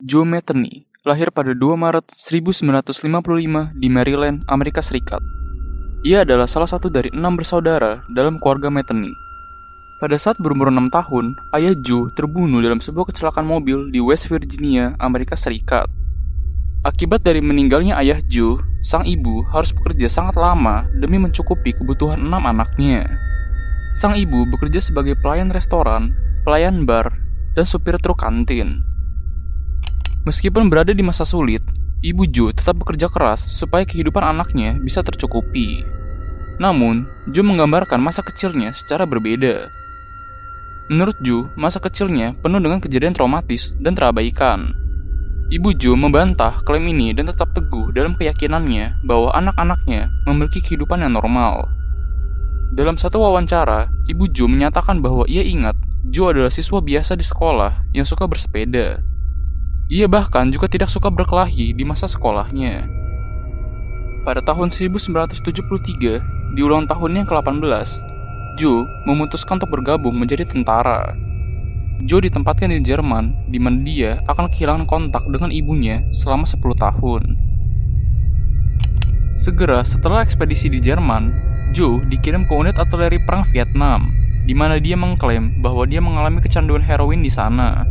Joe Metheny lahir pada 2 Maret 1955 di Maryland, Amerika Serikat. Ia adalah salah satu dari 6 bersaudara dalam keluarga Metheny. Pada saat berumur 6 tahun, ayah Joe terbunuh dalam sebuah kecelakaan mobil di West Virginia, Amerika Serikat. Akibat dari meninggalnya ayah Joe, sang ibu harus bekerja sangat lama demi mencukupi kebutuhan 6 anaknya. Sang ibu bekerja sebagai pelayan restoran, pelayan bar, dan supir truk kantin. Meskipun berada di masa sulit, ibu Joe tetap bekerja keras supaya kehidupan anaknya bisa tercukupi. Namun, Joe menggambarkan masa kecilnya secara berbeda. Menurut Joe, masa kecilnya penuh dengan kejadian traumatis dan terabaikan. Ibu Joe membantah klaim ini dan tetap teguh dalam keyakinannya bahwa anak-anaknya memiliki kehidupan yang normal. Dalam satu wawancara, ibu Joe menyatakan bahwa ia ingat Joe adalah siswa biasa di sekolah yang suka bersepeda. Ia bahkan juga tidak suka berkelahi di masa sekolahnya. Pada tahun 1973, di ulang tahunnya yang ke-18, Joe memutuskan untuk bergabung menjadi tentara. Joe ditempatkan di Jerman, di mana dia akan kehilangan kontak dengan ibunya selama 10 tahun. Segera setelah ekspedisi di Jerman, Joe dikirim ke unit artileri perang Vietnam, di mana dia mengklaim bahwa dia mengalami kecanduan heroin di sana.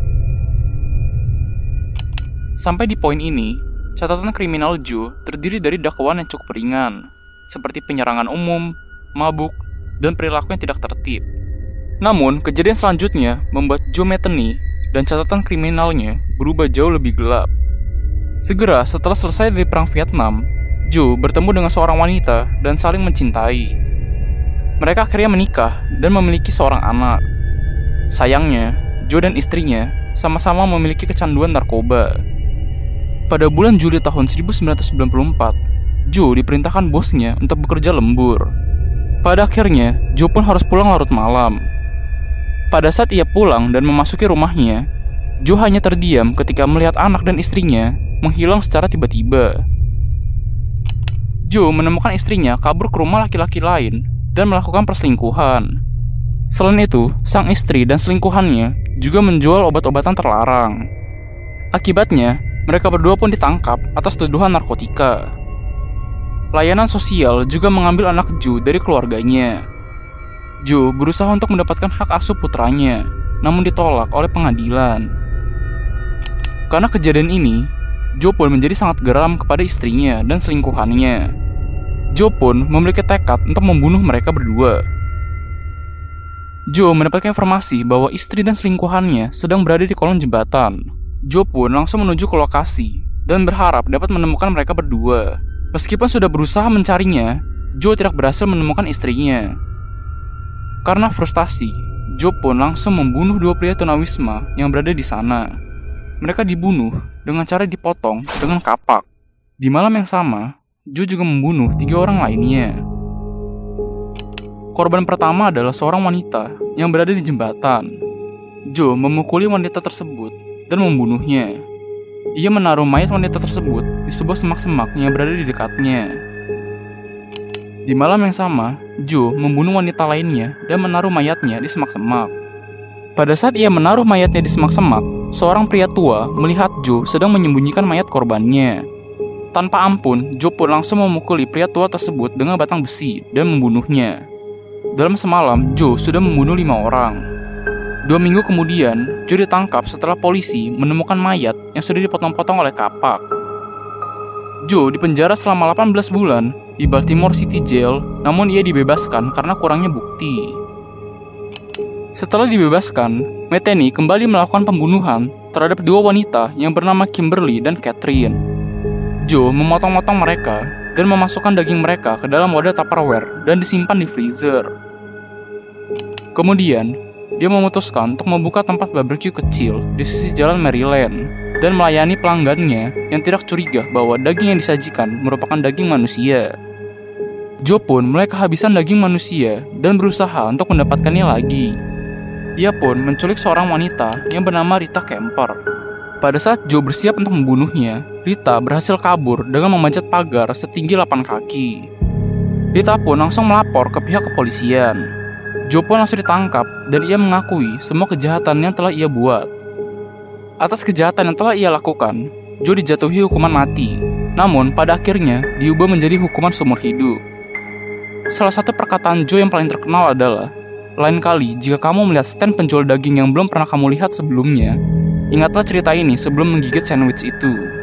Sampai di poin ini, catatan kriminal Joe terdiri dari dakwaan yang cukup ringan, seperti penyerangan umum, mabuk, dan perilaku yang tidak tertib. Namun, kejadian selanjutnya membuat Joe Metheny dan catatan kriminalnya berubah jauh lebih gelap. Segera setelah selesai dari perang Vietnam, Joe bertemu dengan seorang wanita dan saling mencintai. Mereka akhirnya menikah dan memiliki seorang anak. Sayangnya, Joe dan istrinya sama-sama memiliki kecanduan narkoba. Pada bulan Juli tahun 1994, Joe diperintahkan bosnya untuk bekerja lembur. Pada akhirnya, Joe pun harus pulang larut malam. Pada saat ia pulang dan memasuki rumahnya, Joe hanya terdiam ketika melihat anak dan istrinya menghilang secara tiba-tiba. Joe menemukan istrinya kabur ke rumah laki-laki lain dan melakukan perselingkuhan. Selain itu, sang istri dan selingkuhannya juga menjual obat-obatan terlarang. Akibatnya, mereka berdua pun ditangkap atas tuduhan narkotika. Layanan sosial juga mengambil anak Joe dari keluarganya. Joe berusaha untuk mendapatkan hak asuh putranya, namun ditolak oleh pengadilan. Karena kejadian ini, Joe pun menjadi sangat geram kepada istrinya dan selingkuhannya. Joe pun memiliki tekad untuk membunuh mereka berdua. Joe mendapatkan informasi bahwa istri dan selingkuhannya sedang berada di kolong jembatan. Joe pun langsung menuju ke lokasi dan berharap dapat menemukan mereka berdua. Meskipun sudah berusaha mencarinya, Joe tidak berhasil menemukan istrinya. Karena frustasi, Joe pun langsung membunuh 2 pria tunawisma yang berada di sana. Mereka dibunuh dengan cara dipotong dengan kapak. Di malam yang sama, Joe juga membunuh 3 orang lainnya. Korban pertama adalah seorang wanita yang berada di jembatan. Joe memukuli wanita tersebut dan membunuhnya. Ia menaruh mayat wanita tersebut di sebuah semak-semak yang berada di dekatnya. Di malam yang sama, Joe membunuh wanita lainnya dan menaruh mayatnya di semak-semak. Pada saat ia menaruh mayatnya di semak-semak, seorang pria tua melihat Joe sedang menyembunyikan mayat korbannya. Tanpa ampun, Joe pun langsung memukuli pria tua tersebut dengan batang besi dan membunuhnya. Dalam semalam, Joe sudah membunuh 5 orang. 2 minggu kemudian, Joe ditangkap setelah polisi menemukan mayat yang sudah dipotong-potong oleh kapak. Joe dipenjara selama 18 bulan di Baltimore City Jail, namun ia dibebaskan karena kurangnya bukti. Setelah dibebaskan, Metheny kembali melakukan pembunuhan terhadap 2 wanita yang bernama Kimberly dan Catherine. Joe memotong-motong mereka dan memasukkan daging mereka ke dalam wadah Tupperware dan disimpan di freezer. Kemudian, dia memutuskan untuk membuka tempat barbecue kecil di sisi jalan Maryland dan melayani pelanggannya yang tidak curiga bahwa daging yang disajikan merupakan daging manusia. Joe pun mulai kehabisan daging manusia dan berusaha untuk mendapatkannya lagi. Ia pun menculik seorang wanita yang bernama Rita Kemper. Pada saat Joe bersiap untuk membunuhnya, Rita berhasil kabur dengan memanjat pagar setinggi 8 kaki. Rita pun langsung melapor ke pihak kepolisian. Joe pun langsung ditangkap dan ia mengakui semua kejahatan yang telah ia buat. Atas kejahatan yang telah ia lakukan, Joe dijatuhi hukuman mati. Namun, pada akhirnya diubah menjadi hukuman seumur hidup. Salah satu perkataan Joe yang paling terkenal adalah, "Lain kali, jika kamu melihat stand penjual daging yang belum pernah kamu lihat sebelumnya, ingatlah cerita ini sebelum menggigit sandwich itu."